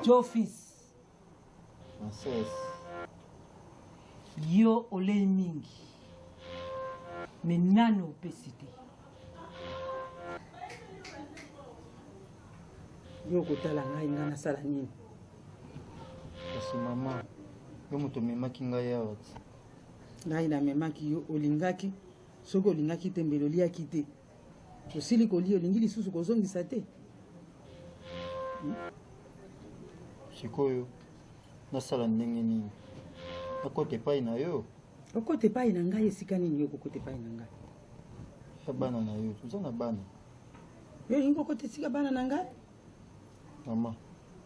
Jofis. Princesse. Yo ole mingi. Mais nano pesite. Yo kotala ngai ngana sala nini? Kasi maman, yo moto memaki ngai awa. Ngai na memaki yo olingaki. Soko olingaki te mbelo liaki te. Osili kolia olingi lisusu kozongisa te. Sikoyo nasala ndenge nini? Nakote epai na yo. Okote epai na ngai esika nini yo kokote epai na ngai? Ya bana na yo, toza na bana. Yo lingo kote esika bana na ngai? Mama.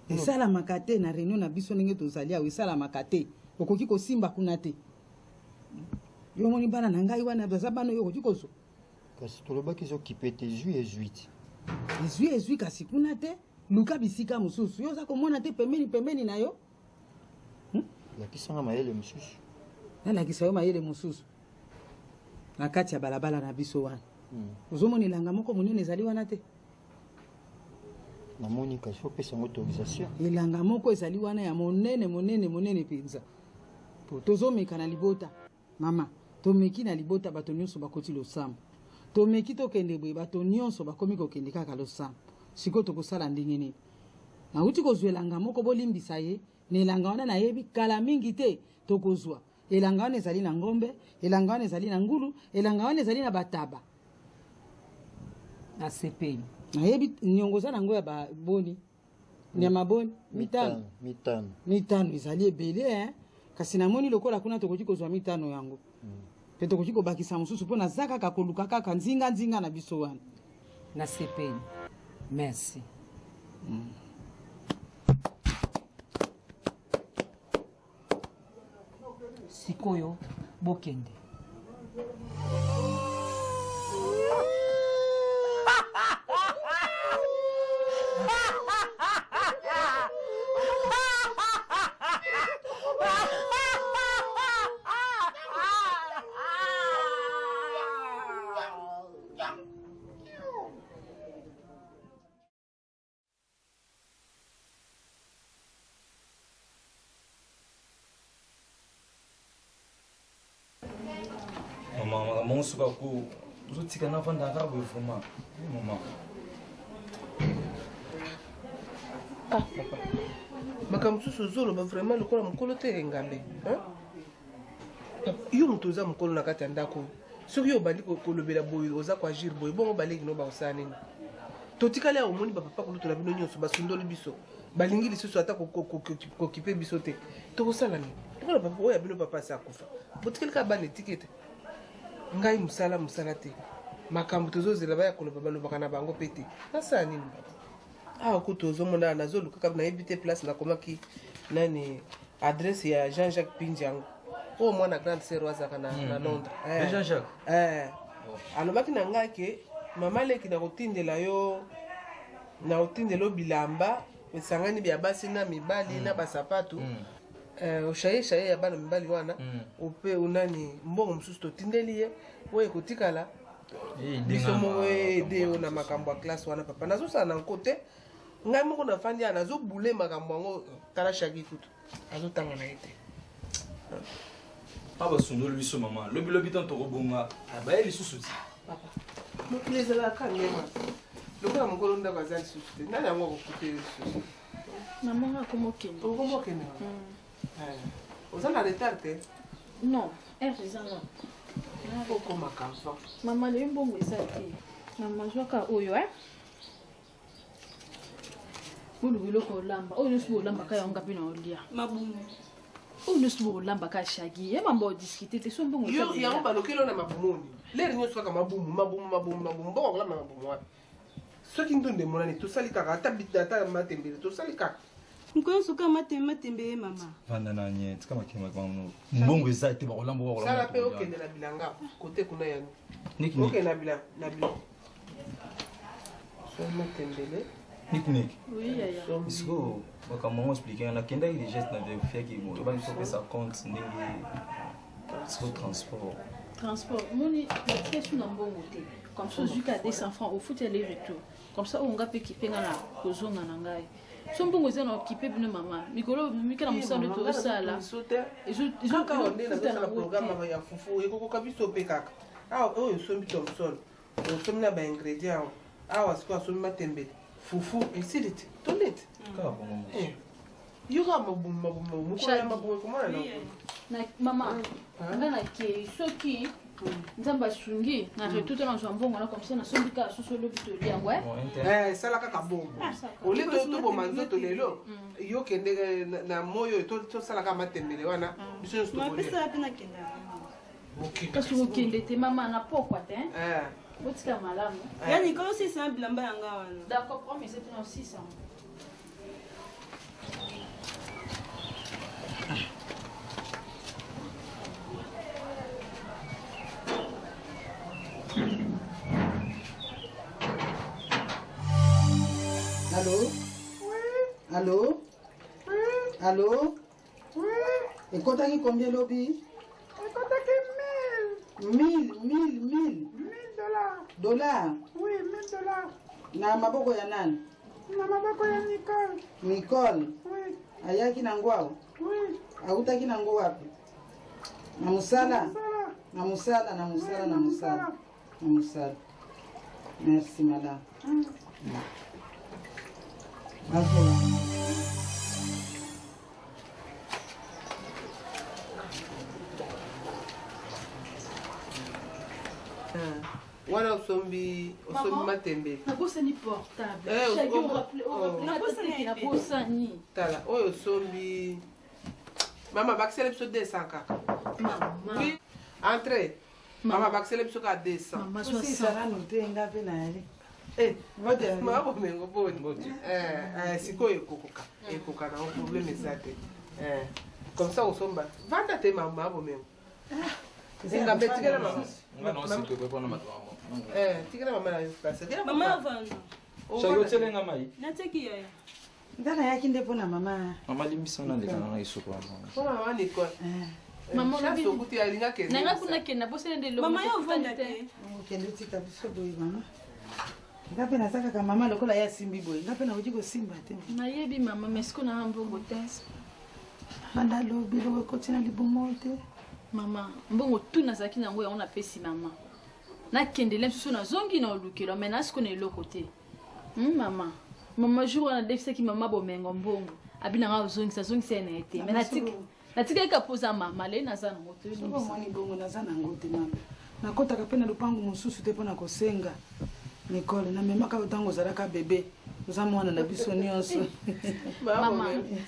Esalamaka te na réunion na biso ndenge tozali awa esalamaka te. Okoki kosimba kuna te. Yo moni bana na ngai wana baza bana yo okoki kozo. Kasi tolobaki ezokipe te ezwi. Ezwi kasi kuna te. Luka bisika mususu. Yo za komona te pembeni na yo. Lakisanga mayele mususu. Nalakisa yo mayele mususu. Na kati ya balabala na biso wana. Ozomoni langa moko munene ezali wana te. Namoni kasi opesa autorisation. Elanga moko ezali wana ya monene penza. Tozomeka na libota. Mama, tomeki na libota bato nyonso bakoti losambo. Tomeki tokende boye bato nyonso bakomi kokende kaka losambo. Siko tokosala ndenge nini. Na uti kozwa elanga moko bolimbisa ye, na elanga wana na yebi kala mingi te tokozwa. Elanga wana ezali na ngombe, elanga wana ezali na ngulu, elanga wana ezali na bataba. Na sepeni. Na yebi nyongoza na ngo ya boni. Nyama boni mitano ezali ebele kasi namoni lokola kuna tokoki kozwa mitano yango. Pe tokoki kobakisa mususu pona zaka kakoluka kaka nzinga na biso wana. Na sepeni. Merci. Sikoyo bokende. Maman, je suis un enfant d'arabe, vraiment. Maman. Ah, papa. Makamsu sozolo ba vraiment lokola mukolo te ngambe. Yo mutoza mukolo na kati ndako. Soki yo bandi kolobela boyo oza kwa agir boyo bongo baleki no ba osana nini. Totikale a omoni ba papa koloto na bino nyonso basundoli biso. Balingi lisusu ata kokipe biso te. Tokosala nini? Lokola papa oya bino papa sa kufa. Botikale ka bana etikete. Ngai musala te. Makambo tozozela ba ya koloba balobaka na bango pete. Nasa nini? Ah, kutozo mona nazo luka na ebite place na komaki nani adresse ya Jean-Jacques Pinjango. O mwana grande sœur wazaka na Londres. Jean-Jacques. Alobaki na ngai ke mama leki na kotindela yo na otindelo bilamba esangani bya basi na mibali na basapatu. Oshaye ya bana mibali wana ope unani mbongo mususu totindeli ye we kotikala biso mo ede na makambo ya classe wana papa nazo sana nkote ngai moko na fandi ana zo bule makambo ngo tala shaki kutu azo tanga na ete Papa sundolo biso maman lobi tanto robonga abaye lisusu ti papa mo kileza la kangema lokola mokolo nda bazali lisusu te nani yango kokute lisusu maman akomokende Vous avez retardé? Non, elle faisait non. Pourquoi ma canson? Maman, elle est un bon message. Maman, je vois oyo Ulu biloko lamba. Oyo subo lamba kaya onga pina olia. Mabumu. Oyo subo lamba kaya shagi. E mambo discuter te so mbongo. Yo ya mba lokelo na mabumuni. Lere nyo soka mabumu. Mbongo la mabumu. Soki ndonde monani to salika ata bitata matembele to salika. Nkoyo soka matembe mama. Vanda na nye kama kima kwa mbongo ezate ba kolamba wa kolamba. Sala pe okende na bilanga kote kuna yani. Niki okende na bilanga. So matembele. Nick. Oui, yaya. Est-ce que comment expliquer on a kenda des gestes na vérifier que bon, il faut que ça compte ndenge transport. Transport. Moni, question na mbongo te. Comme ça jusqu'à 200 francs au foot aller retour. Comme ça on ga pe ki penga na kozonga na ngai. so mbongo eza na occupé bino mama mikolo mikala mosala nde tozosala kaka onde nazosala programme ya fufu ekokoka biso mpe kaka awa oyo osombi thomson osombi na baingrédient awa sikoyo asombi matembele fufu esili te tondete yoka mokoloya mabumu ekomona na mama nga nakei soki nzambe asungi na retuta na zwa mbongo na komisa nasombi kaka susu olobi toliango esala kaka bongo oli toboma nzoto lelo yokende na moyo oyo tosalaka matembele wana biso nyonso tokolia kasi okende te mama na pokwa te botika malamu yani kolo sisa bilamba yanga wana d'accord promis c'est non 600 Allô? Allô? Allô? Ekotaki combien lobby? Ekotaki 1000 dollars. Oui, 1000 dollars. Na maboko ya nani? Na maboko ya Nicole. Nicole? Oui. Ayaki na ngwao? Oui. Autaki na ngo wapi? Na musala? Na musala. Merci madame. wana osombi matembele nabosani portable nabosani tala oyo osombi mama bakisele biso 200 kaka entrée mama bakisele biso ka 200 sarano te nga pe na yali mabomengo boni sikoyo ekoka na problème eza te comme ça osomba vanda te mama bomengo zingambe tikela mama tikela mama na place mama avana shayotelenga mai nateki yaya ndana yaki nde mpona mama mama limbisana lekana na isoko mpona mama Nicole sokuti alingaki nanga kuna kenda bosele nde lo mama yo vanda te okende tika biso boye mama nga mpe naza kaka mama lokola ye asimbi boye nga mpe nakoki kosimba te nayebi mama mesiko na mbongo te banda lobi loko ekoti na libumo te mama mbongo tu nazalaki nango yango napesi mama nakendele mosusu nazongi na olukelo me nasiko na eloko te mama jour wana nadefisaki mama bomengo mbongo abinanga azongisa ye na ye te me natikaki kapoza mama le naza nango omoni bongo naza nango te mama nakotaka mpe na lupango mosusu te mpona kosenga Nicole namemaka ntango ozalaka bebe oza mwana na biso nyonso mama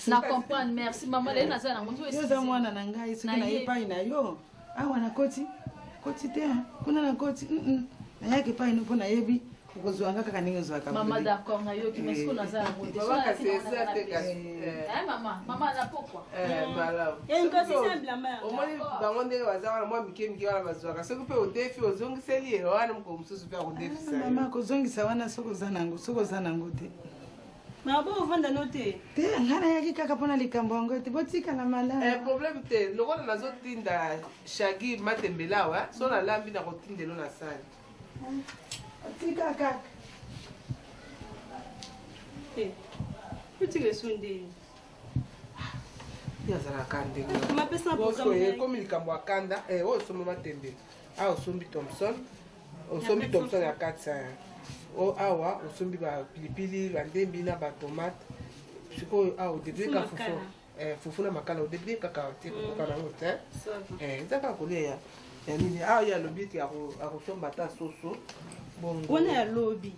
na comprendre merci mama le naza nango oza mwana na ngai soki na epai na yo awa nakoti te kuna nakoti nayaki epai no mpo nayebi okozwanga kaka ndenge ozwaka mama d'accord nayoki mesiko naza nango te mama na pokwa omoni bango ndenge baza wana mwa mike wana bazwaka soki mpe odefi ozongiseli ye wana moko mosusu mpe akodefisa mama kozongisa wana soki oza nango te mabo ovanda no te te nga nayaki kaka mpona likambo yango te botikala malamu problème te lokola nazotinda shagi matembele awa so nalambi na kotindelo na sani tika kaka utika esu ndeni yazalaka ndenge ekomi likambo ya kanda oyo osombi matembele awa osombi thomson ya 400 awa osombi bapilipili bandembi na batomate sikoyo awa odebile ka fufu na makala odebile kaka te kokoka nango te eza kaka kolia ya nini awa ye alobi ete akosomba ata soso wana ya lobi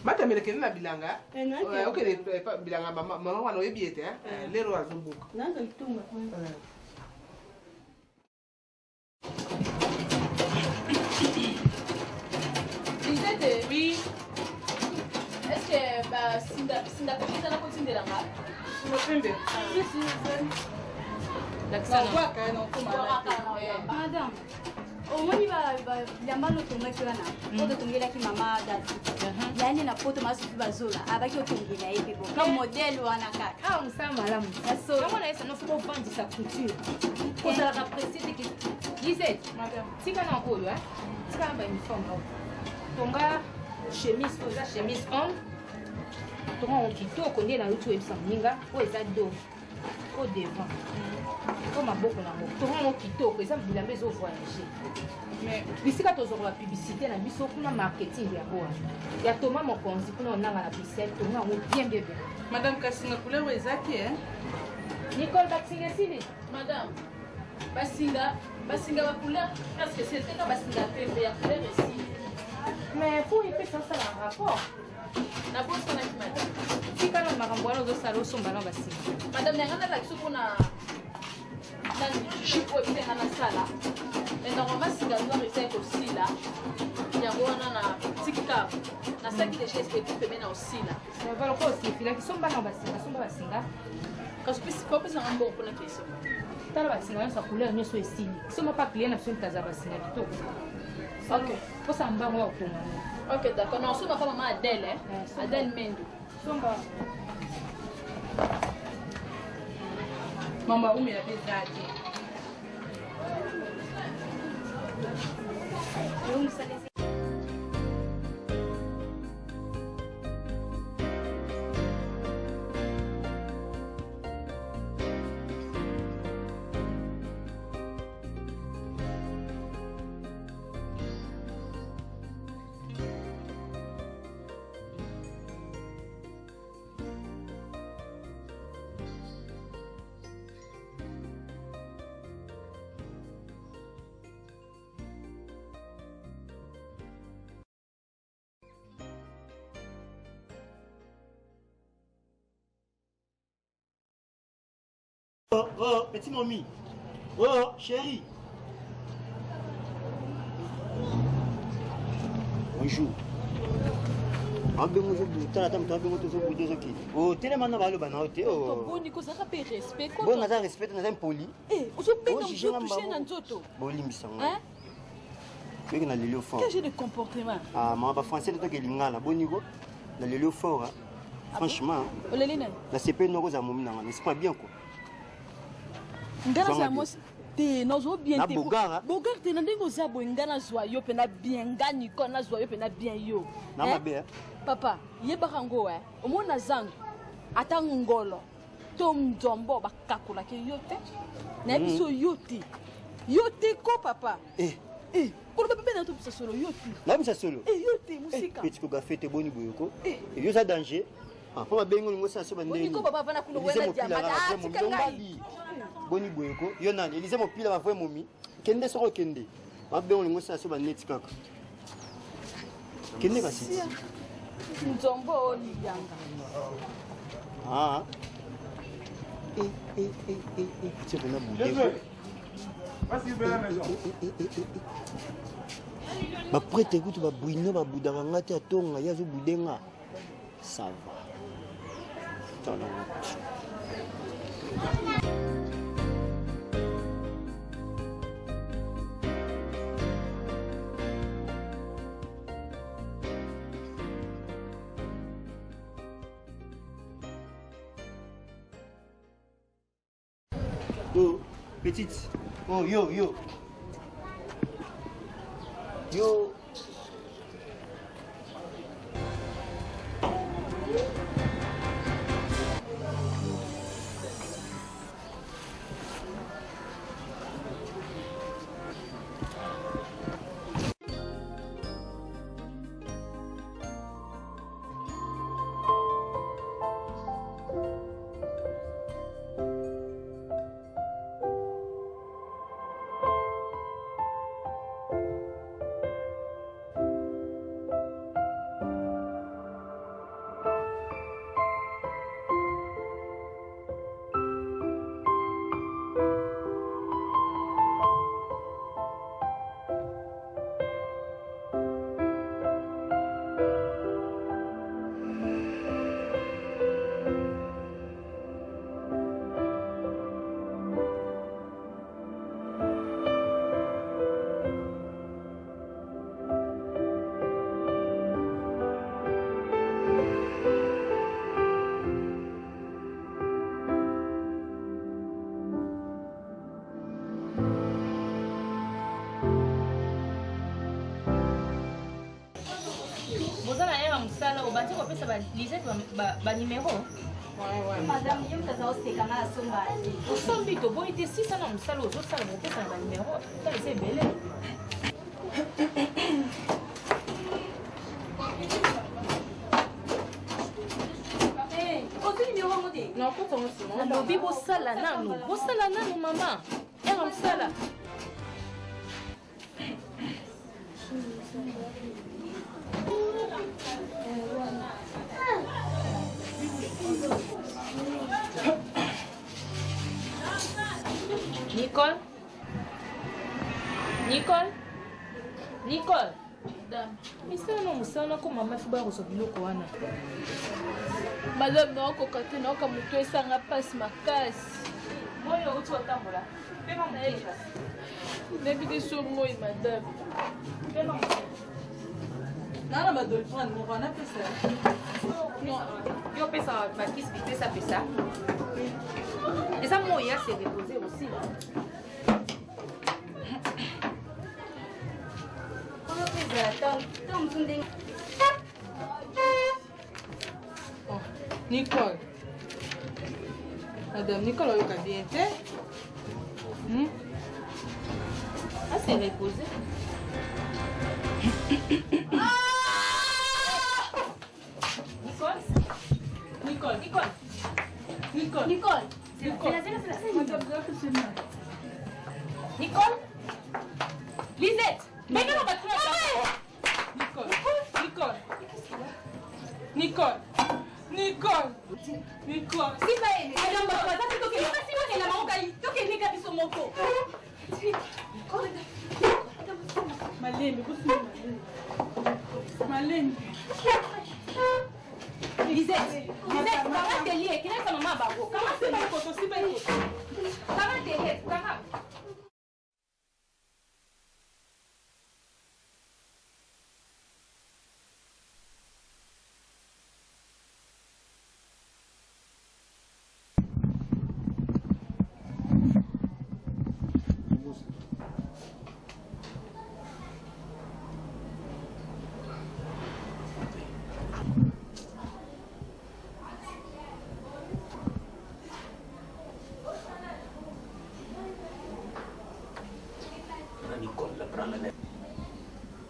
matembele kende na bilanga okende bilanga mama wana oyebi ete lero azobuka Lisette, oui. Est-ce que Sinda Kopita na kotindela nga? Madame, omoni bilamba lotongaki wana po totongelaki mama dadi yani na poto masufi bazola abaki otongela ye mpe bonka modele wana kaka mosala malamu yango na yesa nofika ovandisa couture kozalaka presi teke lisete tika na oyo tika na bauniforme ao tonga chemise oyo eza chemise ongle tonga kitoko nde nauti oyebisa moninga oyo eza do o devant o maboko nango tonga kitoko eza bilamba ezovoyage mais bisika tozwaka bapiblicité na biso kuna marketing yango wana ya toma mokonzi kuna onanga na bisel tonga yango bien bien bien. Madame Kasinga couleur ezaki Nicole basinga esili Madame, basinga ba couleur presque c'est que basinga pembe ya couleur ici. mais pour epesa osala rapport Na bosse na ki madame. tika na makambo wana ozosala osomba na basinga. Madame nyanga la kiso kuna nani jipo ebenga na sala. Mais normalement singa noir eza aussi là. Yango wana na tikika. Na saki de chez petit pembe na aussi là. Ça va lokho osifila kisomba na basinga somba basinga. Kasi faut pas un bon pour la question. Tala basinga nyonso ya couleur nyonso esili kisomba pa client na biso ntaza basinga kitoko. Ok. Posa mbango ya kotonga. Ok, d'accord. Non, c'est ma femme maman Adèle, hein. Adèle Mendo. Somba. Maman umi la bezadi. Oh, petit mamie. Oh, chérie. Bonjour. Oh, tellement na balo bana ote. Oh. Boni ko zaka pe respect ko. Bon, naza respect na poli. Eh, ozo pe na toucher na nzoto. Bolimbisa ngo. Hein? Beki na lelio fort. Quel genre de comportement? Ah, ma ba français to ke lingala bonigo. Na lelio fort. Franchement, Olelina. la CP no ko za momi na n'est pas bien quoi. Ngana za mos te nozo bien na te. Bogara. Bogara te na ndingo za bo ngana zwa yo pe na bien ngani ko na zwa yo pe na bien yo. Na mabe. Papa, yeba kango omona zangu ata ngolo to mdombo bakakula ke yote. Na biso yote. Yote ko papa. Pour le bébé na to bisa solo yote. Na bisa solo. Yote musika. Petit ko ga fete boni boyoko. Et yo ça danger. Ah, pas bengo ngo sa so bandeni. Boni ko baba vana kuno wela diamata. Ngai. Boni boyoko. Yo nani Elise mo pila ba vrai momi. Kende soko kende. Ba bengo ngo sa so bandeti kaka. Kende kasi. Nzombo ni yanga. Ah. Tu veux na bouger. Ba prêtre écoute ba bouino ba boudanga ngati atonga ya zo budenga. Ça va. Oh, petite. Oh, yo. Yo. bati kopesa Lisette ba numéro. Madame, je me suis dit que osombi toboyi te 600 na mosala ozosala bopesa na banimero tala eza ebele. nalobi bosala nanu mama ere mosala Nicole misala na mosala ko mama efuba ya kozwa biloko wana madame naokoka te naoka moto esanga mpasi makasi moyo outi otambola pema nayebi te so moi madame nana badolifrane moko anapesa yo pesa bakisi bitesa pesa eza moyo ya se repose aussi Nicole. Madame Nicole, on a bien fait. Ah, c'est reposé. Nicole. Nicole. Lisette. Mais non, on va trouver Nicole. Lisette, comment t'es liée? Quelle est ta maman à Bago? Comment c'est ma photo? Si belle photo. Comment t'es liée? Comment?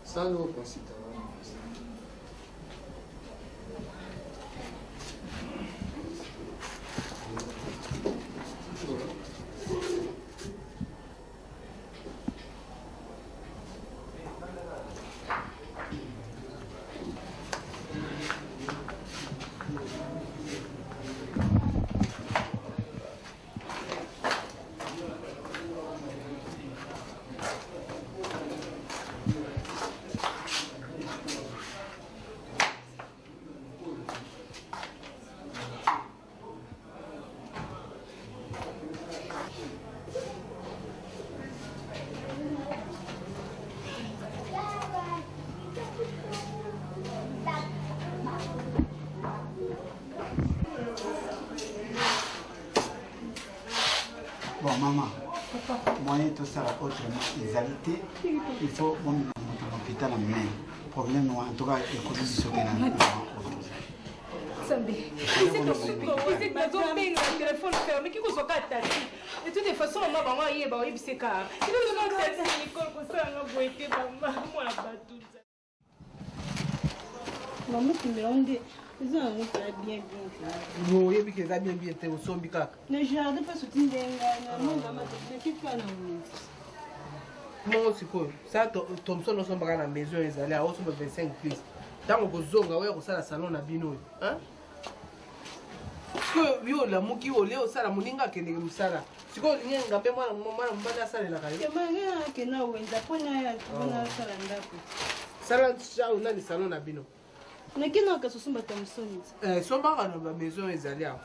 Salve, concita. Bon, maman, moyen tout ça autrement, les alités, il faut bon l'hôpital à mener. Problème, en tout cas, il faut que ce soit de toute façon, maman, maman, il va y c'est car. Maman, tu me l'as ils ont bien. Non, il y a bien te osombi kaka. Ne jardin pas soutenir maman, ne quitte pas non. Moi sikoyo ça Thompson osombaka na maison ezali aosomba 25 plus ntango kozonga oya kosala salon na bino oyo sikoyo yo olamuki olie osala moninga akendeke mosala sikoyo olingi ngambe mwana mobali asalelaka akena wenza mpona asala ndako sala shao nani salon na bino nakenaka sosomba Thompson sombaka na bamaison ezali awa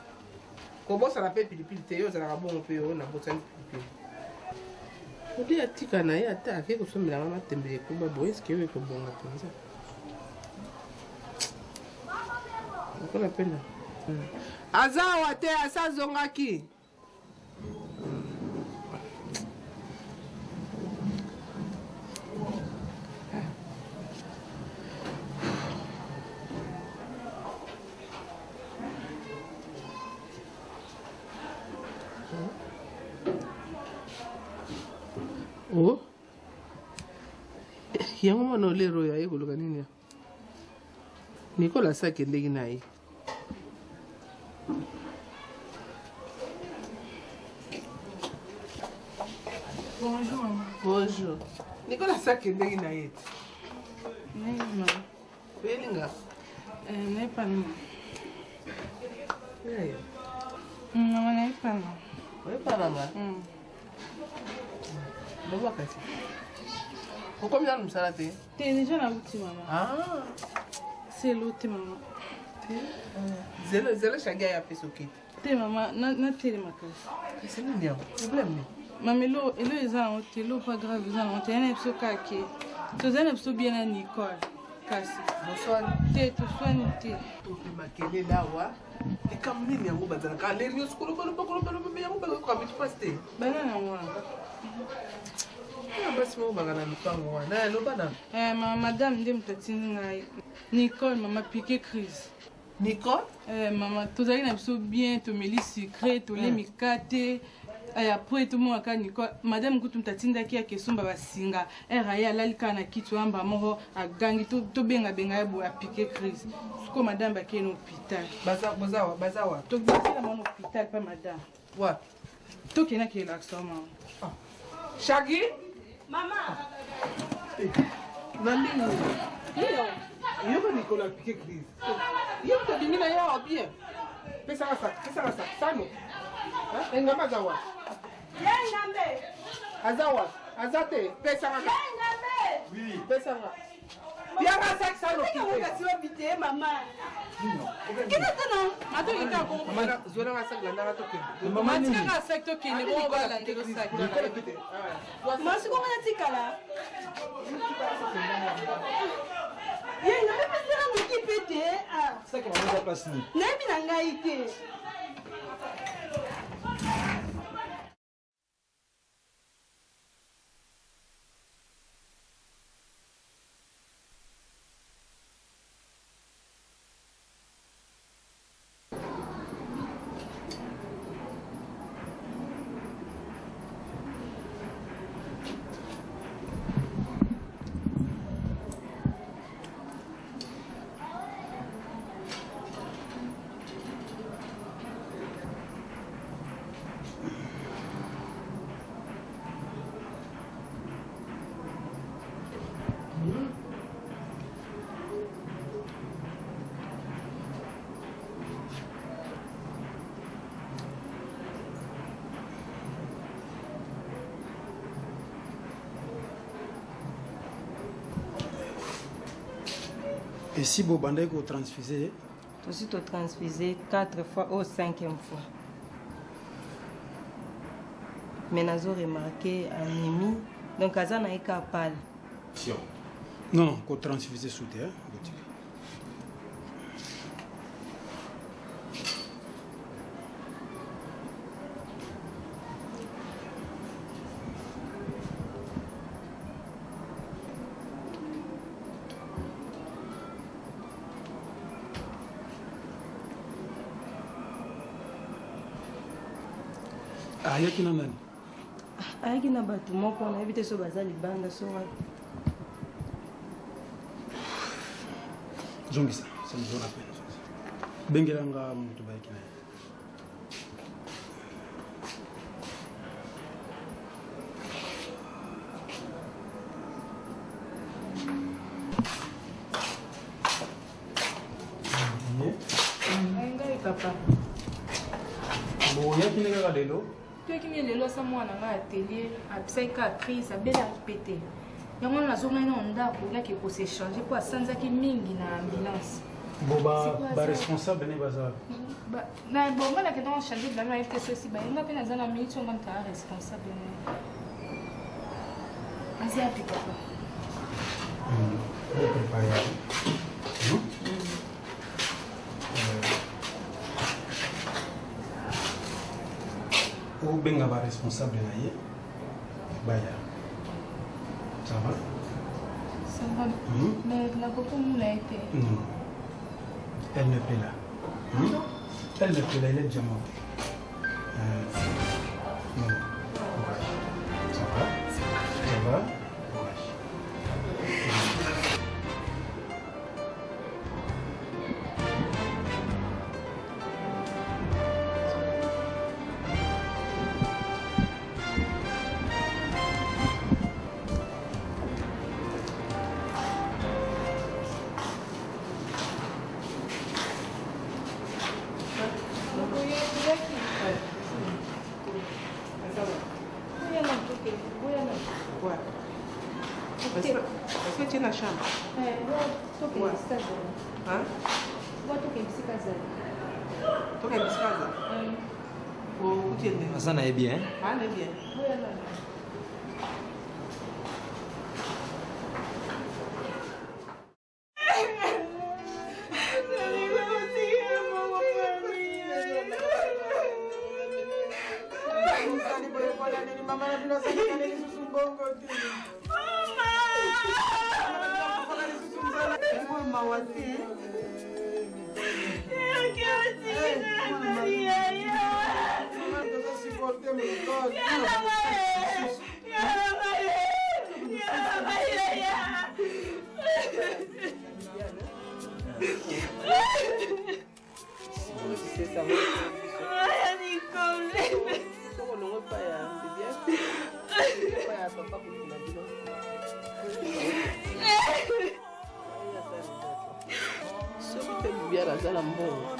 kobosana mpe pilipili te yo ozalaka bongo mpe oyo nabosani pilipili odi atika na ye ata ake kosomelanga matembele ekoba boye eske oyo ekobonga mpenza akola pena aza awa te asazongaki Oh. Yango mwana olero ya ekoloka nini? Nicolas akendeki na ye. Bonjour, maman. Bonjour. Nicolas akendeki na ye. Oui, maman. Belinga. N'est pas maman. Yeah. Maman n'est pas maman. Oui, pas maman. Baba kasi. Combien de temps tu es déjà là où tu maman? Ah. C'est l'autre maman. Zela chaga ya pesa okiti. Te maman, na télé ma casse. C'est nini problème ni? Maman lo eza en télé pas grave eza en télé na biso kake. Tozana biso bien na Nicole. Kasi. Bonsoir. Te to soigne te. To pe makele lawa. E kam nini yango bazana ka leri skolo balo yango bazana ka bitu paste. Bana na mwa. Basi mo bagana lupango wana. Na loba na. Madame nde mtatini ngai. Nicole mama piqué crise. Nicole? Maman, tozali na biso bien, tomeli secret, tolemi kate. Après tout le monde a Nicole, madame kutu mtatindaki ya kesumba basinga. Raya lalika na kitu amba moko a gangi to benga ya bo a piqué crise. Suko madame ba keno hôpital. Bazawa. To gati na mon hôpital pas madame. Wa. To kena ke l'accent maman. Shaggy? Maman. Nandi. Yo Nicole a piqué crise. Yo to bimina ya bien. Pesa sa sano. Engama zawa. Yengambe. Azawa. Azate. Pesa nga. Yengambe. Oui. Pesa nga. Bianga sak sano kite. Nga siwa bite mama. Kina tana. Mato ita ko. Mama zona nga sak landa to ke. Mama tika nga sak to ke ne bo ba la ndelo sak. Masi ko ngana tikala. Yengambe pesa nga mukipete. Ah. Ça qui m'a mis à place ni. Nemi na ngai te. Et si vous bandez que vous transfusez? Aussi, tu transfusé 4 fois ou 5e fois. Mais nous avons remarqué anémie. Donc, à ça, on a eu qu'à parler. Non, non, qu'on transfusez sous terre. Ayaki na nani? Ayaki na bato moko na yebi te so baza libanda so wapi. Zongisa, ça me donne la peine. Bengelanga mutu bayaki na. Ngai papa. Bo yaki ne kaka lelo? Toyekini lelo asa mwana ngai atelier abisaki ka crise abelaki pete yango nazongai na ndako olaki ekosechange mpo asanzaki mingi na ambulance. Bo ba responsable ne baza na bongo nakendanga change bilano aye te sosi bayenga mpe naza na minute onga mtaa responsable aza yapi papa. Ou benga ba responsable na ye baya. Ça va? Ça va. Mais la copine n'a été. Non. Elle n'est plus là. Elle n'est plus là, elle est déjà morte. Non. Ça va? Parce que tu es dans la chambre. Hein? Ça n'est bien. Ah, n'est bien. Azala mbongo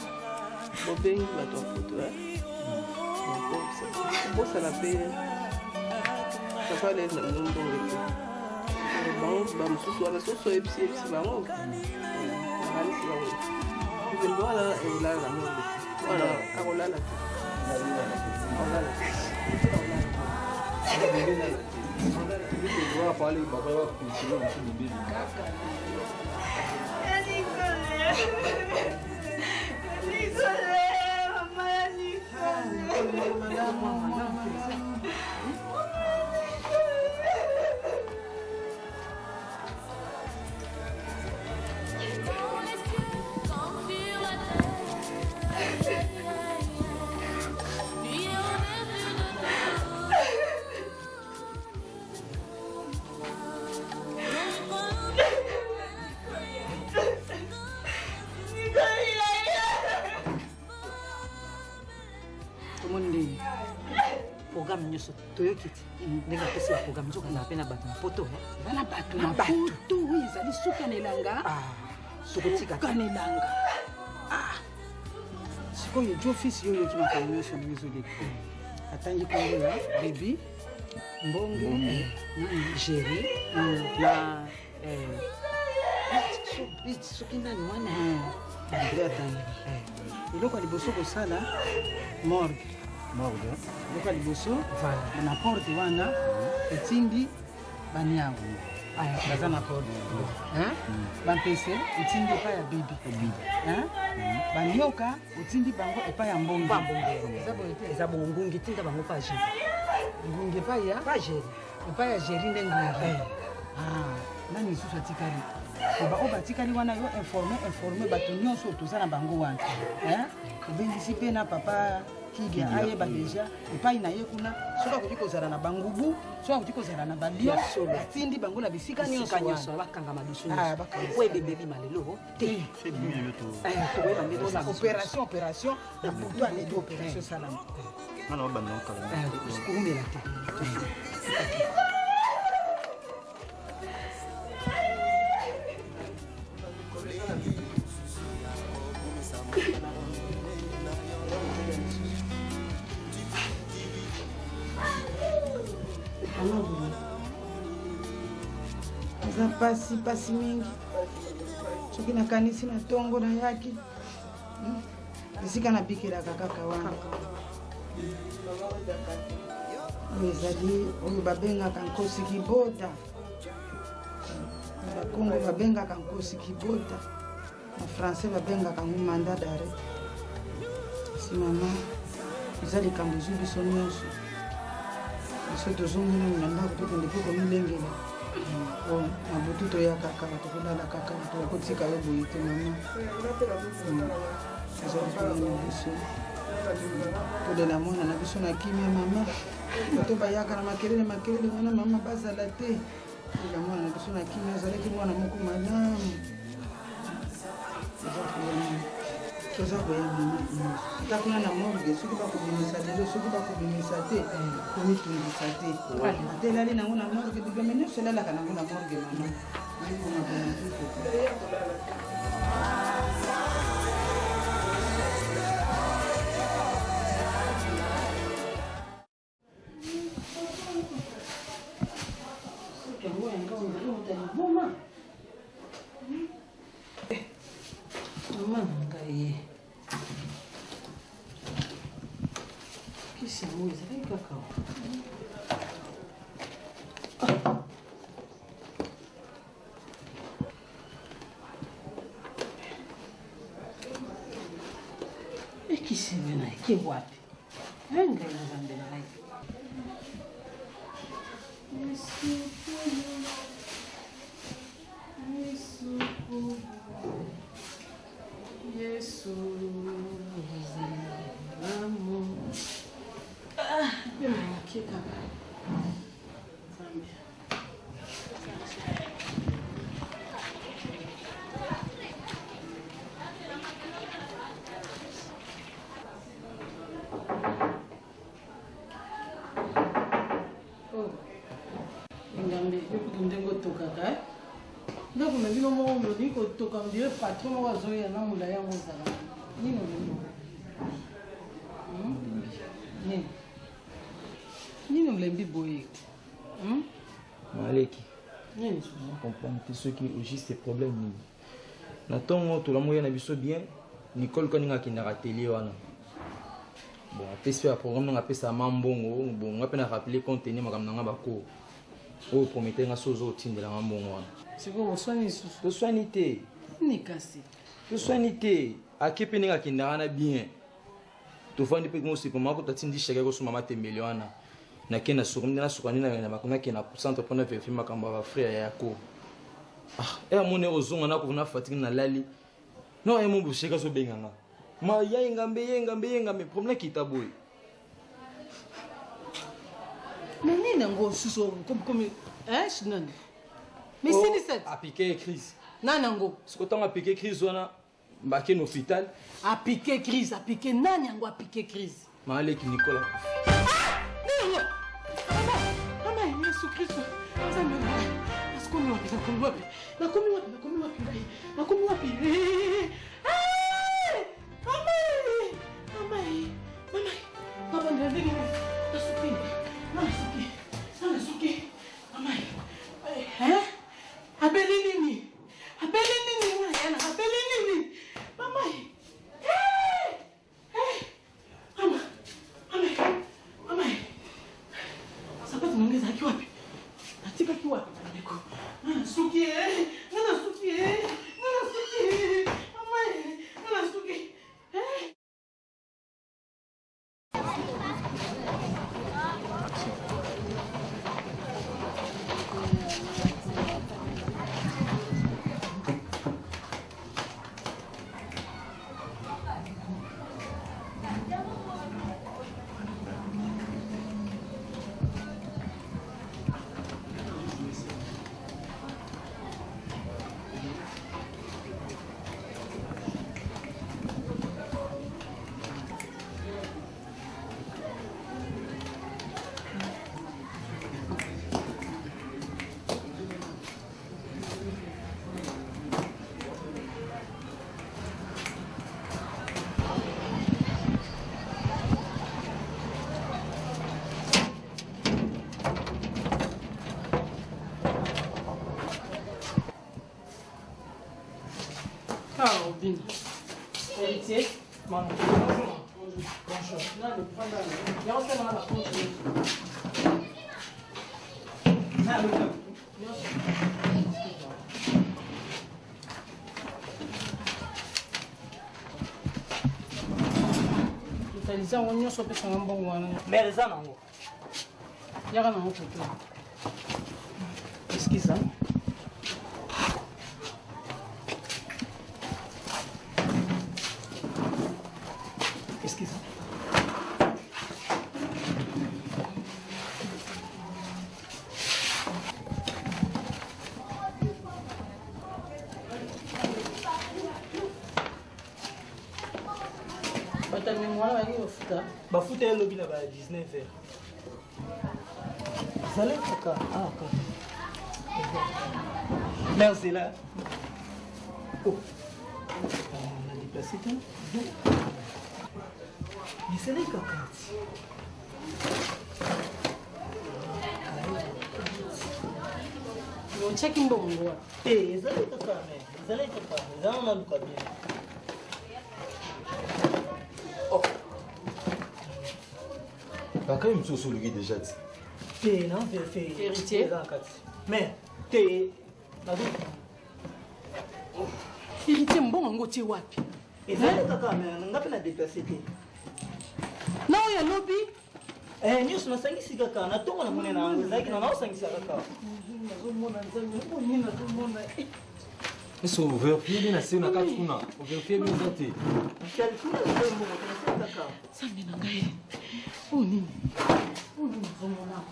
bobengi bato ya foto bosala mpe papa le na mbongo ete bango bamosusu wana soso oyebisi bango akanisi bango ezembe wana elala na monde wana akolala programme nyonso toyoki ti ndenge apesi ya programme nzokanga mpe na bato na poto eza na bato na poto oyo ezali suka na elanga tokotika na elanga sikoyo jo fils yo oyoki makambo nyonso yango ezoleki atangi kongo ya bebi mbongo géri na soki nani wana andre atangi eloko ya liboso kosala morgue eloko ya liboso na porte wana etindi banyango baza na porte bampese etindi epai ya bibi banyoka otindi bango epai ya mbongo eza bongo ngungi etinda bango pa géri ngungi epai ya géri nde ngungi nani lisusu atikali oyo batikali wana yo informe bato nyonso toza na bango wana obengisi mpe na papa kidia ayeba deja epai na ye kuna soki akoki kozala na bangubu soki akoki kozala na balio atindi bango na bisika nyonso bakangama biso po ebebeli malelo te opération na butu aleki opération esalama kurumela te eza pasi mingi soki nakanisi na ntongo na yaki esika nabikelaka kaka wana oyo ezali oyo babengaka nkosi kibota na bakongo babengaka nkosi kibota na français babengaka ngo mandat d'arrêt si mama eza likambo ezwi biso nyonso biso tozongina na ndako tokende mpe komilengela na butu toyaka kaka tokolala kaka tokotika yo boye te mama eza likolo na biso tolela mwana na biso na kimia mama bato bayaka na makelele wana mama bazala te tolela mwana na biso na kimia azalaki mwana moko malamu toza koya mama takuna na morgue soki bakobimisa lelo soki bakobimisa te komitungisa te ate elali nango na morgue bigame nyonso elalaka nango na morgue mama ikoma bonatuko ye. Kisi yango ezali kaka. Ekisi wena eke wapi? Wenga nzambe na ngai. Yesu amo. Ah, bem aqui, cara. Oh, engambe, eu podia ter gostado, cara. Ndako na bino moko modi kotoka ndire patron moko azoya na mula yango ozala nino nino olembi boye maleki comprendre te soki ogiste problème nini na ntongo tolamoya na biso bien Nicole kaninga akendaka atelier wana bon apesi mpe baprogramme nanga apesaka ma mbongo bon nga mpe na rappele contenu makambo nanga bakoo oyo promete nga so ozotindelanga mbongo wana sikoyo oswani lisusu toswani te nini kasi toswani te ake mpe ndenge akendaka na bien tofandi mpe mosepama ko tatindi cheke kosoma matembele wana nake na suku nde nasuka nde nake na centre mpona verifie makambo ya bafrère ya yako amone ozonga nakona fatigue na lali no ayemo bosheka azobenganga ma yengambe problème kita boye mais nini yango susu comme nani mais c'est 17 appliqué crise nani yango siko ntango appliqué crise wana mbake na hôpital appliqué crise appliqué nani yango appliqué crise maaleki Nicolas mama Yesu Kristo nzambe nakomi wapi mama ndivini nasuki abeli nini mwana abeli nini mama sapati nange ezalaki wapi natikaki wapi bandeko nanasuki Caroline. Héritier. Maman. Bonjour. Non, le prendre là. Viens, on fait dans la porte. Ah, le cap. Totaliza on nyonso pe sanga mbongo wana. Mais eza nango. Yaka nango koto. Excuse moi. bafuta elobi na ba 19 heures zale kaka merci là oh on a déplacé tant mais c'est les kaka on check mbongo zale kaka mais zale kaka zale na luka bien quand même sur le déjà dit. T'es non, fait héritier. Mais t'es héritier mbongo ngoti wapi? Ezali kaka mais ngapi na déplacer te. Na oya lobi? Nyuso nasangisi kaka na tongo na monena yango ezalaki na naosangisa kaka. Nazomona nzambe oni nazomona. Eso vérifier bien assez na kati kuna. Vérifier bien zote. Calcule le mbongo na kaka. Sambe na ngai. Oni. Oni nazomona.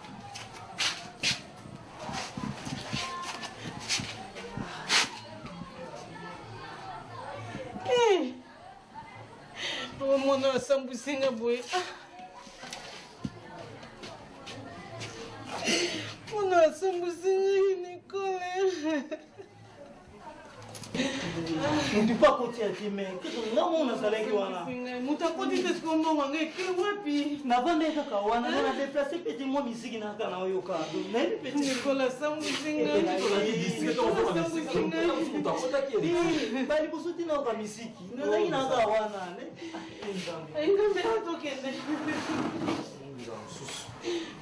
Mwana asambusinga boye. Mwana asambusinga Nicole. On ne peut pas continuer à dire, mais qu'est-ce que nous avons fait wana? Muta koti te sikomo nganga ke wapi? Na vanda kaka wana na déplacer petit moi misiki na kana oyoka. Na petit Nicole asambusinga. Bali busuti na ka misiki. Na ina ka wana ne. Ainda me atokende.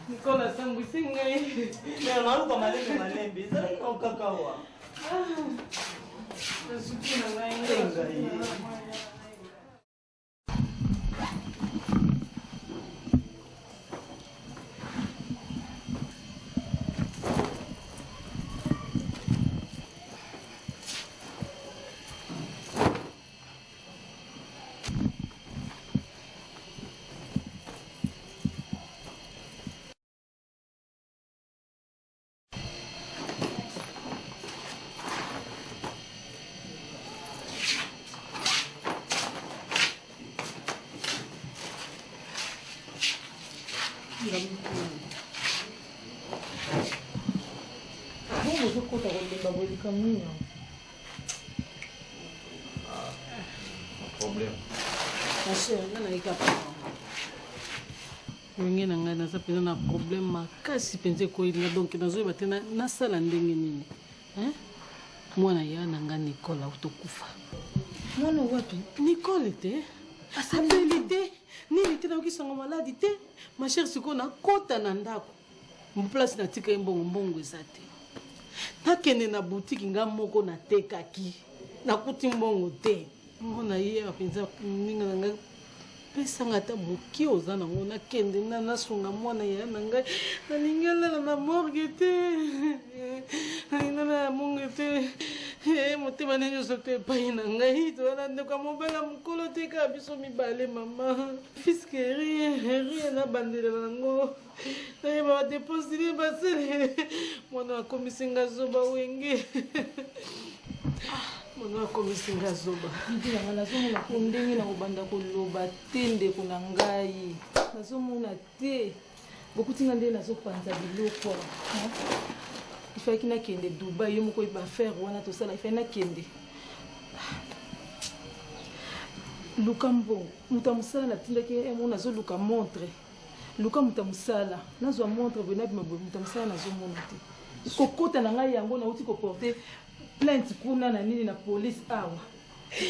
Nicole asambusinga. Mais na luka malembe. Zala ina kaka wa. Nasukina ngai. Problème. Wenge na ngai naza mpenza na problème makasi mpenza ekoyelinga donc nazoyeba te nasala ndenge nini mwana ya na ngai Nicole autokufa. Mwana wapi? Nicole te asambeli te nini te naokisanga maladi te ma chere sikoyo nakota na ndako place natika ye mbongo eza te nakende na boutique nga moko natekaki nakuti mbongo te mona ye mpenza ninga na ngai pesanga ata moki oza nango nakende nasunga mwana ya na ngai nalingi alala na morgue te nalingi alala na morgue te motema ne nyonso to epai na ngai towana ndeko ya mobala mokolo te kaka biso mibale mama fiske rie nabandelela nango nayeba badeponsile basele mwana akomisinga zoba wenge mwana akomisinga zoba ndinanga nazomona ko ndenge na kobanda koloba te ndeko na ngai nazomona te bokutinga nde nazopanza biloko ifaki nakende Dubai yo moko yeba faire wana tosala ifaki nakende luka mbongo muta musala natindaki mo nazoluka montre luka muta musala nazwa montre boye nabima boye muta musala nazomona te kokota na ngai yango nauti koporte plainte kuna na nini na police awa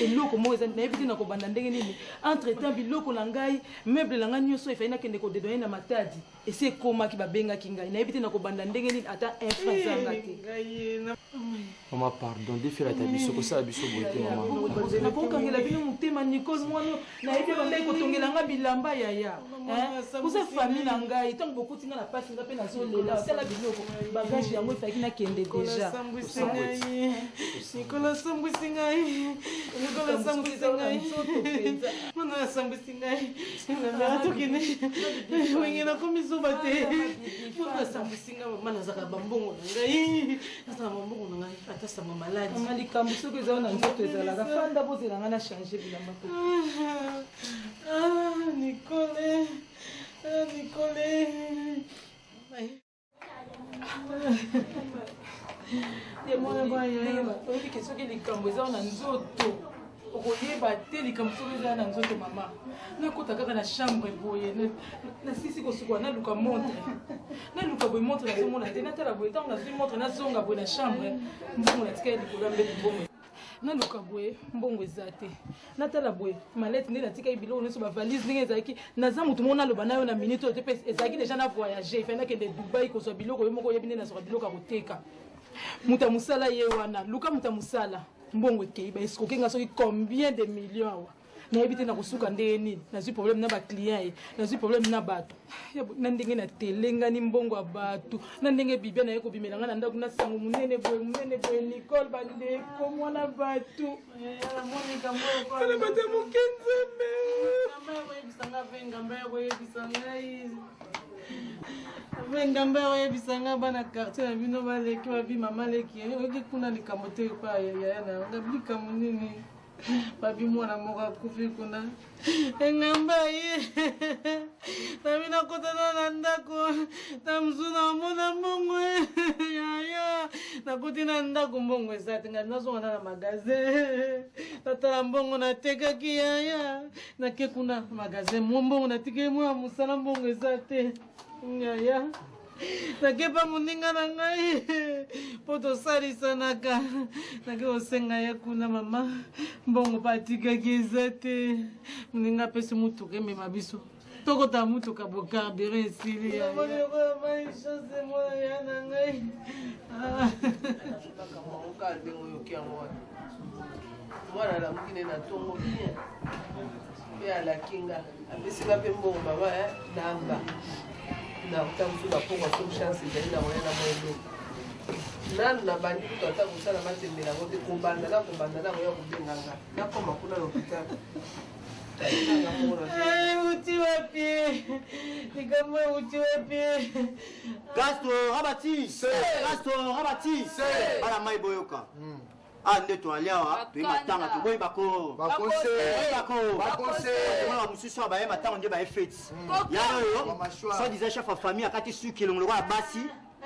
eloko moko eza nayebi te na kobanda ndenge nini entre temps biloko na ngai meuble na ngai nyonso efai nakende kodedoye na matadi esi ekomaki babengaki ngai nayebi te na kobanda ndenge nini ata infra ezanga te Maman, pardon, défile à ta biso, que ça a biso beauté, maman. nakokangela bino motema Nicole mwana nayebi bandai kotongela nga bilamba yaya kuza famille na ngai ntango bokuti nga na pasi nga mpe nazolela osala biloko bagage yango efaki nakende deja Nicole asambwisi ngai Nicole asambwisi ngai mwana asambwisi ngai atokende wenge nakomi zoba te mwana asambwisi ngai mama nazaka bambongo na ngai nazaka bambongo na ngai ata sanga maladi mama likambo soki ezala na nzoto ezalaka fanda bozela nga na change bilamba po Nicole Nicole ye mwana bayeba oyebike soki likambo ezala na nzoto okoyeba te likambo soki ezala na nzoto mama nakota kaka na chambre boye nasisi kosukwa naluka montre naluka boye montre nazomona te natala boye ntango nazwi montre nazonga boye na chambre mbongo natika ya likolo ya mbeli mbongo naluka boye mbongo eza te natala boye malete nde natikaki biloko nyonso bavalise ndenge ezalaki naza motu moko naloba nayo na minute oyo te mpe ezalaki deja na voyage efai nakende dubai kozwa biloko yo moko oyebi nde nazwaka biloko ya koteka moto ya mosala ye wana luka moto ya mosala mbongo ekei baesikokenga soki combien de millions awa nayebi te na kosuka ndenge nini nazwi problème na baclient ye nazwi problème na bato na ndenge natelengani mbongo ya bato na ndenge bibia naye kobimelanga na ndako na sango monene boye Nicole bandeko mwana bato ala bato ya moke nzambe ngamba oyebisanga bana quartier na bino baleki babi mama leki oyoki kuna likambo te epa yaya na yanga likambo nini babi mwana moko akufi kuna engamba ye nami nakotana na ndako na mzuna omona mbongo yaya nakoti na ndako mbongo eza te ngai nazongana na magasin natala mbongo natekaki yaya nake kuna magasin mo mbongo natikeli mwana mosala mbongo eza te yaya nakepa moninga na ngai mpo tosalisanaka nake kosenga ye kuna mama mbongo mpo atikaki eza te moninga apesi mutuka emema biso tokota mutuka bocarbure esili ya na ngai mwana alamuki ne na ntongo bien mpe alakinga apesinga mpe mbongo mama namba nakuta mosu bapongwa so chance ezali na moya na moyelo nanu nabandi kutu ata kosala matembela yango te kobanda nango ya kobenganga nakoma kuna l'hôpital uti wapie likambo uti wapie Gasto rabati bana mai boyoka nde toali awa toye matanga toboyi bako mwana mosusu awa baye matanga nde baye feti yana oyo so disait chef ya famille akati suki elongo lokola basi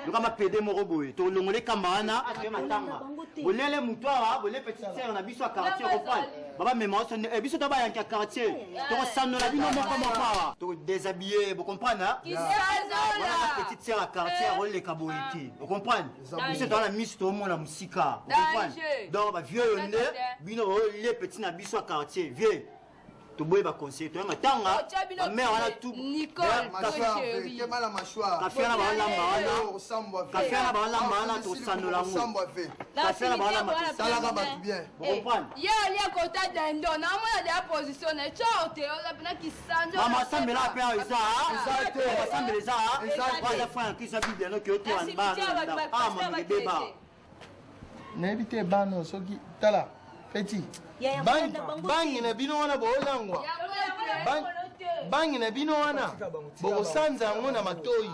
lokola mapede moko boye tolongole kamba wana toye matanga bolele motu awa bole petite sere na biso ya quartier kopale babamema oso biso to bayanki ya quartier tokosanola bino moko awa todéshabille bocomprendre wana petite sere ya quartier akoleka boye te ocomprendre biso towana miso tomona mosika ocomprendre donc bavieux oyo nde bino baolie petit na biso ya quartier vieux toboye baconseiller toye matanga bamere wana tukafia na baolamba wana tosanola ngo kafia na baolamba tosalaka bato bien ye alia kota dendo naomona deya positionne cote ozapena kisanja amasambela ape ayo eza amasambela eza waza fa yankisa biblia noki otewanbaamogebeba nayebi te bano soki tala feti bangi na bino wana boolangwa bangi na bino wana bokosanza yango na matoyi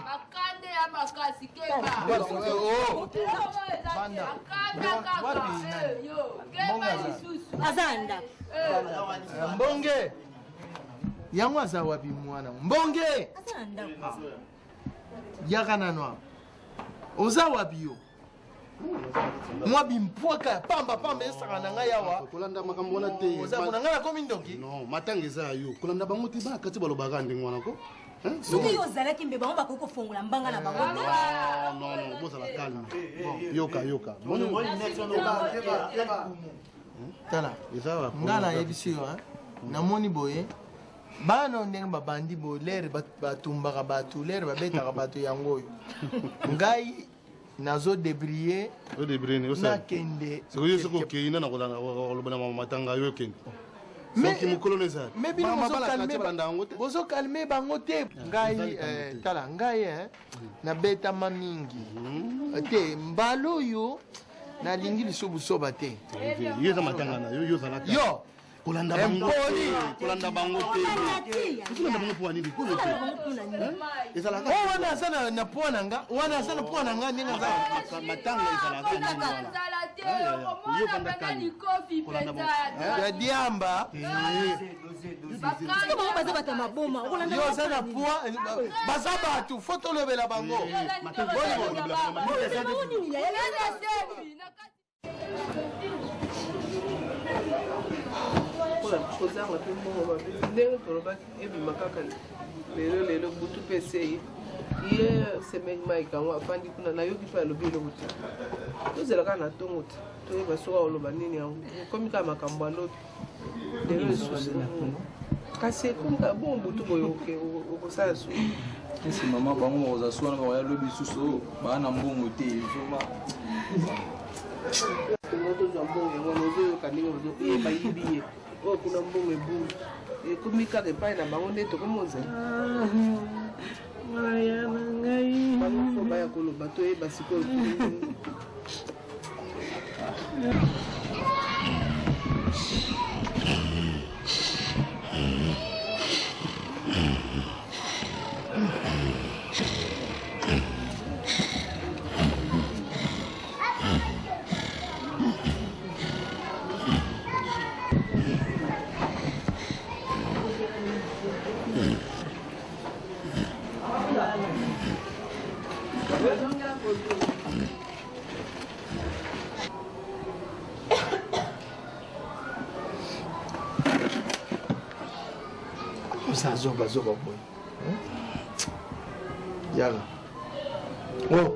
mbonge yango aza wapi mwana mbonge yaka nanwa oza wapi yo mwa bimpwaka ya pamba esaka na ngai awa kolanda makambo wana te ozamona ngai nakomi ndoki non matanga eza yo kolanda bango te bakati balobaka ndenge wana ko soki yo ozalaki mbe bango bakoki kofongola mbanga na bango non bozala calme yoka tala ngai nayebisi yo namoni boye bana ndenge babandi boye lere batumbaka bato lere babetaka bato yango oyo ngai nazo débrier nakende sikoyo soko okeyina na kolobana matanga yo okende soki mokolo neza me bino bozokalme bango te ngai tala ngai nabetama mingi te mbala oyo nalingi lisubusoba te yo eza matanga na yo ozalaka yo kolanda bango te kolanda bango po nini ezalaka wana aza na po na nga wana aza na po na nga ndenge aza matanga ezalaka ya diamba yo oza na poa baza bato fo tolobela bango kozanga mpe mbongo mabe ndenge tolobaki ebima kaka lelo butu mpe esei ye semeki maikango afandi kuna nayoki mpe alobi eloko te tozela kaka na ntongo te toyeba soki oloba nini yango ekomi kaka makambo ya loto lelo lisusu kasi ekomi kaka bongo butu boye okosala suki esi mama bango bakoza swana bakoya lobi lisusu baa na mbongo te soma tozwa mbongo yango nozoyoka ndenge ozoyeba yibi ye oyo kuna mbongo ebungu ekomi kaka epai na bango nde tokomozela maya na ngai bango mpo baya koloba toyeba sikoyo zoba boy yala oh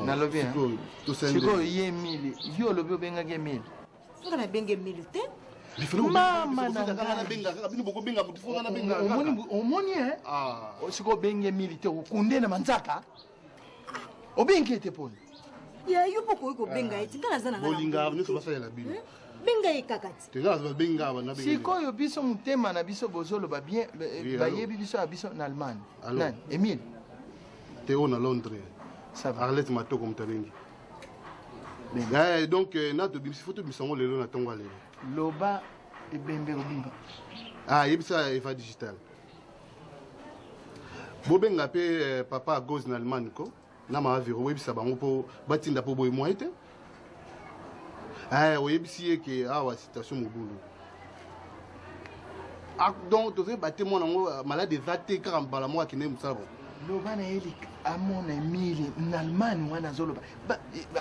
nalobi sikoyo ye emile yo olobi obengaki emile soki nabenga emile te omoni sikoyo obengi emile te okunde na manzaka obengi ete poni ya yo mpo koyi kobenga ye ti nga naza bolinga nyonso basalela bino benga ye kaka ti sikoyo biso motema na biso bozoloba bien bayebi biso ya biso na allemagne nani emile teo na londres Arlette Matoko mutabengi. Donc na to bimsi photo bisango lelo na tongo lelo. Loba e bembe robimba. Ah, yebisa Eva digital. Bobenga pe papa goes na Allemagne ko na ma viro webisa bango po batinda po boy moite. Ah, oyebisi ke awa situation mobulu. Ah donc to fe batemo nango malade zate karambala mo akine musabo. Loba na eli amona emile na Allemagne wana zoloba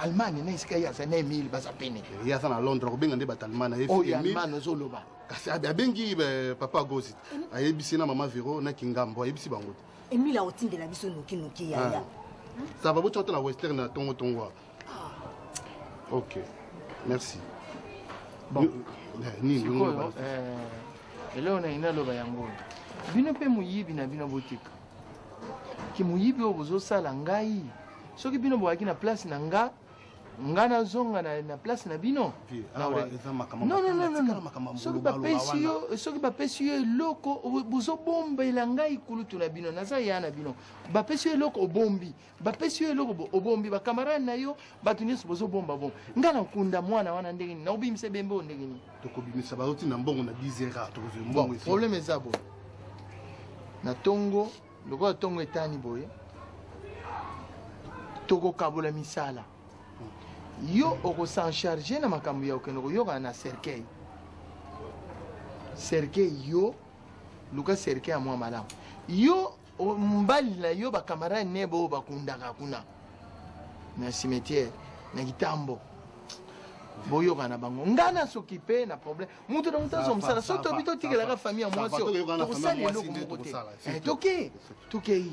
Allemagne na isika ya sana emile basa pene ya sana Londres kobenga nde batalmana emile Allemagne zoloba kasi abengi papa gosi ayebisi na mama Vero na kingambo ayebisi bango emile otindela biso noki ya ça va boto na western na tongo OK merci bon ni eleo na ina loba yango bino pe muyibi na bino botika ki muyibi oyo bozosala ngai soki bino boyaki na place na nga nazonga na place na bino soki bapesi yo eloko bozobombela ngai kulutu na bino naza ya na bino bapesi yo eloko obombi bapesi yo eloko obombi bakamarade na yo bato nyonso bozobomba bomba ngai na nkunda mwana wana ndenge nini naobimisa ebembe oyo ndenge nini tokobimisa bazoti na mbongo na 10 heures tokozwa mbongo problème eza boye na tongo lokola ntongo etani boye tokokabola misala yo okosancharge na makambo ya okende koyokana na cercueil yo luka cercueil ya mwa malamu yo mbali na yo bakamarade ne bo bakundaka kuna na cimetière na kitambo boyokana bango nga na sokipe na problème mutu na mutu azomosala so tobi totikelaka famille ya mwasi tokosala eloko moko te tokei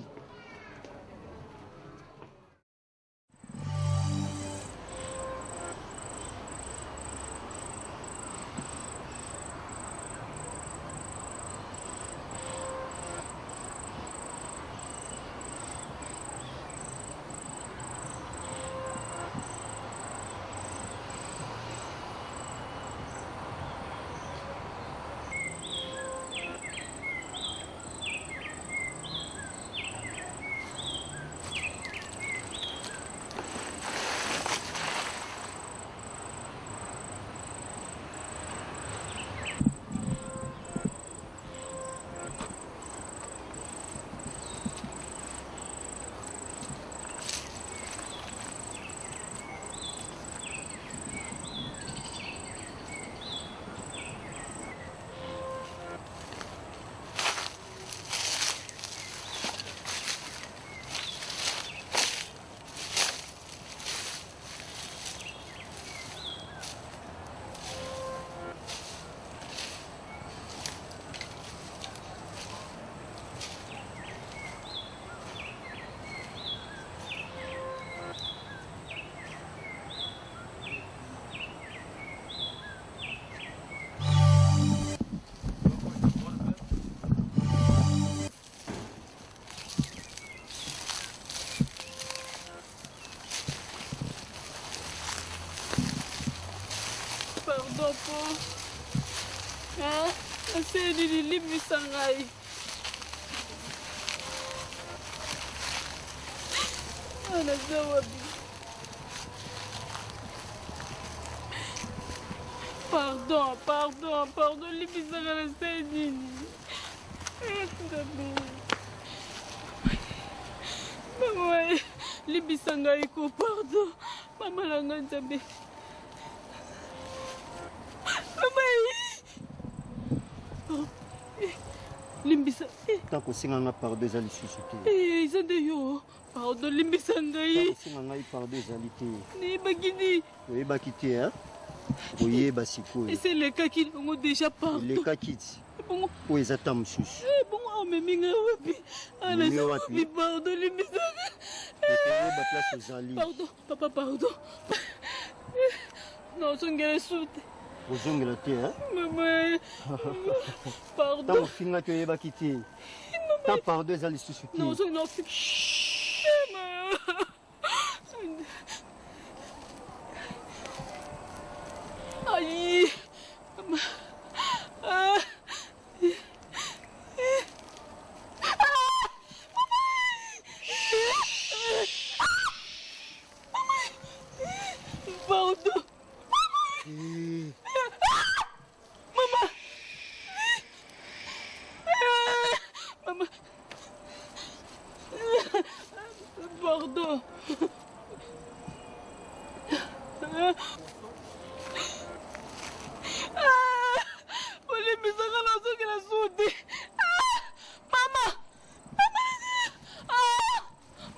Pardon, po. Aseni nilimbisa ngai. Naza wapi? Pardon, limbisa ngai aseni. Mama, limbisa ngai ko, pardon. Mama langa nzambe. Mama, limbisa. Tako singa nga pardon ezali lisusu te. Eza nde yo. Pardon, limbisa ngai. Tako singa ngai pardon ezali te. Nayebaki nini? Oyebaki te, hein? Oyeba sikoyo. Eselekaki nango déjà pardon. Elekaki ti. Oyo eza ta mosusu. Bongo omemi ngai wapi? Omemi wapi? Pardon, limbisa ngai. Oyeba place ozali. Pardon, papa, pardon. Non, ozongela su te. Ozongela te, hein? Mama, pardon. Ntango ofingaki oyebaki te. Ta pardon eza lisusu te. Non, ozongela su. Aïe. Mama. Pardon. Maman. Maman. Pardon. Olimbisa kana sokela suti. Mama.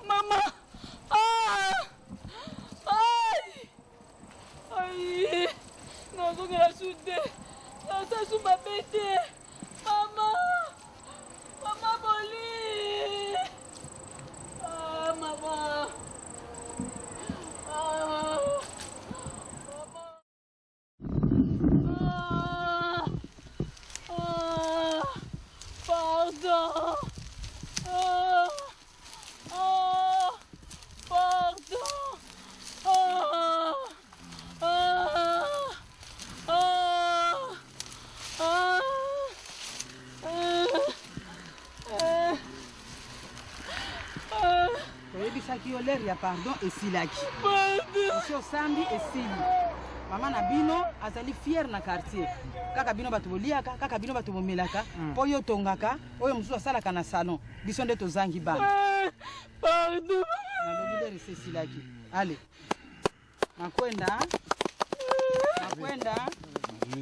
Mama. Ai. Non, sokela suti. Ça suma bête. Mama. Mama boli. Mama. Pardon. Oyebisaki yo lere ya pardon esilaki. Esi osambi esili. Mama na bino azali fier na quartier. Kaka bino bato boliaka, kaka bino bato bomelaka, po yo tongaka, oyo mosusu asalaka na salon. Biso nde tozangi bana. Pardon. Nalobi lere esilaki. Allez. Makwenda.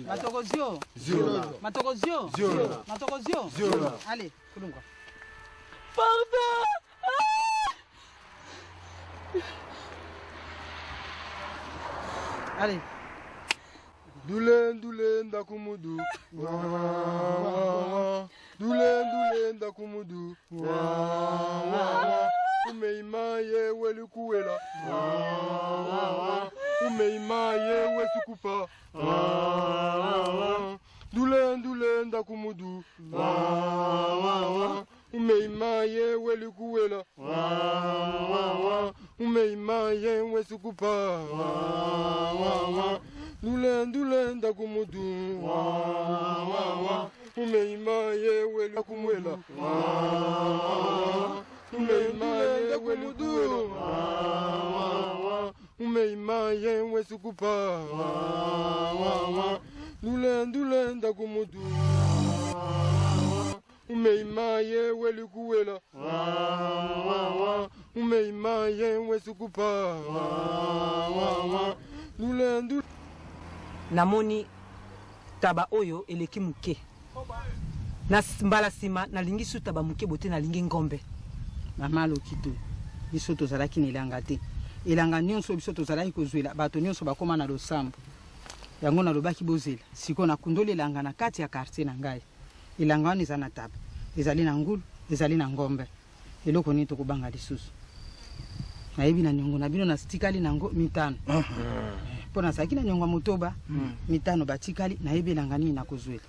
Matokozio. Matokozio. Allez, kulungwa. Pardon. Allez. Dulen dakumudu. Dulen dakumudu. Umeimaye welikuwela. Umeimaye wesukupa. Dulen dakumudu. Umeimaye welikuwela. Umeimaye wesukupa. Dulen dakumudu. Umeimaye welikuwela. Umeimaye weludu. Umeimaye wesukupa. Dulen dakumudu. Umeimaye welikuwela. Umeimaye wesukupa. Dulen. Namoni taba oyo eleki muke. Na mbala sima nalingi su taba muke bote nalingi ngombe. Mama lokito. Biso tozalaki na elanga te. Elanga nyonso biso tozalaki kozwela bato nyonso bakoma na losambo. Yango nalobaki bozela. Siko na kundoli elanga na kati ya quartier na ngai. Elanga wana eza na taba. Ezali na ngulu, ezali na ngombe. Eloko nini tokobanga lisusu. Nayebi na nyongo na bino na stikali nango mitano. Pona saki na nyongo motoba mitano batikali nayebi elanga nini nakozwela.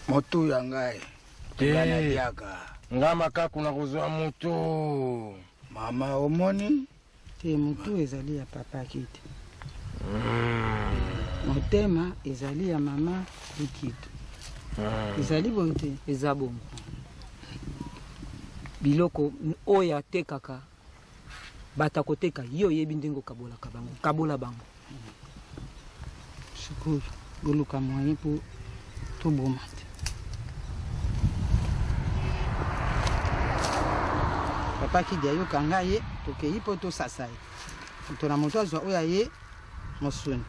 Moto ya ngai. Tengana diaka. Ngama kakuna kuzwa moto. Mama omoni te motu ezali ya papa kiti motema ezali ya mama likitu ezali bongo te eza bongo biloko oyo atekaka bata koteka yo oyebi ndenge okabolaka bango kabola bango sikoyo boluka moyen mpo toboma te papa kidi ayoka ngai ye tokei mpo tosasa ye moto na moto azwa oyo aye mosuni